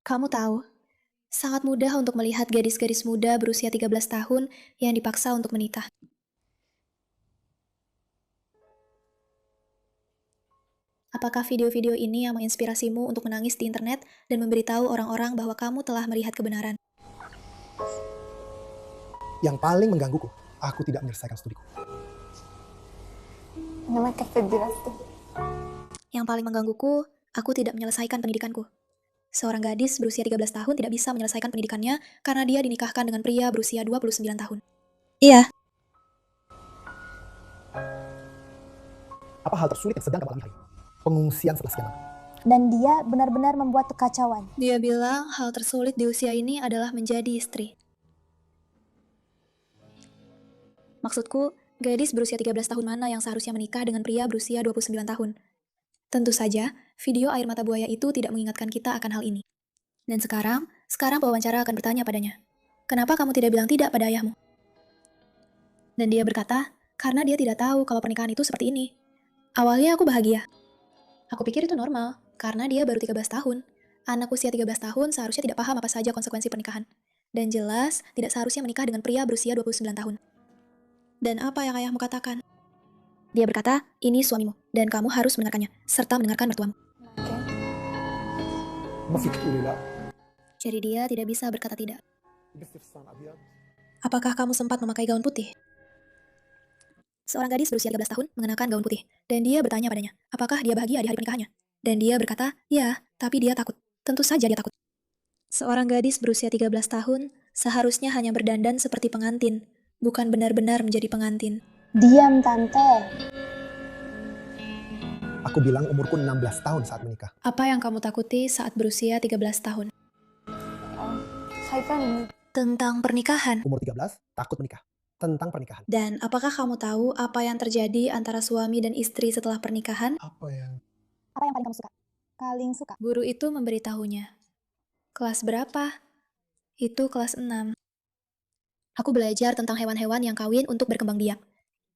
Kamu tahu, sangat mudah untuk melihat gadis-gadis muda berusia 13 tahun yang dipaksa untuk menikah. Apakah video-video ini yang menginspirasimu untuk menangis di internet dan memberitahu orang-orang bahwa kamu telah melihat kebenaran? Yang paling menggangguku, aku tidak menyelesaikan studiku. Yang paling menggangguku, aku tidak menyelesaikan pendidikanku. Seorang gadis berusia 13 tahun tidak bisa menyelesaikan pendidikannya karena dia dinikahkan dengan pria berusia 29 tahun. Iya, Apa hal tersulit yang sedang kamu alami hari ini? Pengungsian setelah sekian lama. Dan dia benar-benar membuat kekacauan. dia bilang hal tersulit di usia ini adalah menjadi istri. Maksudku, gadis berusia 13 tahun mana yang seharusnya menikah dengan pria berusia 29 tahun? Tentu saja, video air mata buaya itu tidak mengingatkan kita akan hal ini. Dan sekarang pewawancara akan bertanya padanya, kenapa kamu tidak bilang tidak pada ayahmu? Dan dia berkata, karena dia tidak tahu kalau pernikahan itu seperti ini. Awalnya aku bahagia. Aku pikir itu normal, karena dia baru 13 tahun. Anak usia 13 tahun seharusnya tidak paham apa saja konsekuensi pernikahan. Dan jelas, tidak seharusnya menikah dengan pria berusia 29 tahun. Dan apa yang ayahmu katakan? Dia berkata, ini suamimu, dan kamu harus mendengarkannya, serta mendengarkan mertuamu. ما فيك تقولي لا. Jadi dia tidak bisa berkata tidak. لبستي فستان أبيض. Apakah kamu sempat memakai gaun putih? Seorang gadis berusia 13 tahun mengenakan gaun putih, dan dia bertanya padanya, apakah dia bahagia di hari pernikahannya? Dan dia berkata, ya, tapi dia takut. Tentu saja dia takut. Seorang gadis berusia 13 tahun seharusnya hanya berdandan seperti pengantin, bukan benar-benar menjadi pengantin. Diam, Tante. Aku bilang umurku 16 tahun saat menikah. Apa yang kamu takuti saat berusia 13 tahun? Tentang pernikahan. Umur 13, takut menikah. Tentang pernikahan. Dan apakah kamu tahu apa yang terjadi antara suami dan istri setelah pernikahan? Apa yang Apa yang paling kamu suka? Paling suka. Guru itu memberitahunya. Kelas berapa? Itu kelas 6. Aku belajar tentang hewan-hewan yang kawin untuk berkembang biak.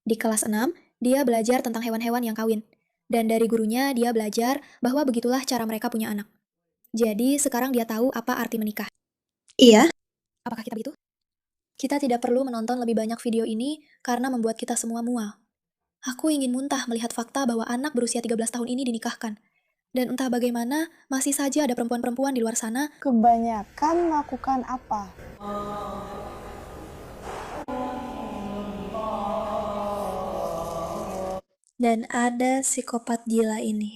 Di kelas 6, dia belajar tentang hewan-hewan yang kawin. Dan dari gurunya, dia belajar bahwa begitulah cara mereka punya anak. Jadi, sekarang dia tahu apa arti menikah. Iya. Apakah kita begitu? Kita tidak perlu menonton lebih banyak video ini karena membuat kita semua mual. Aku ingin muntah melihat fakta bahwa anak berusia 13 tahun ini dinikahkan. Dan entah bagaimana, masih saja ada perempuan-perempuan di luar sana. Kebanyakan melakukan apa? Dan ada psikopat gila ini.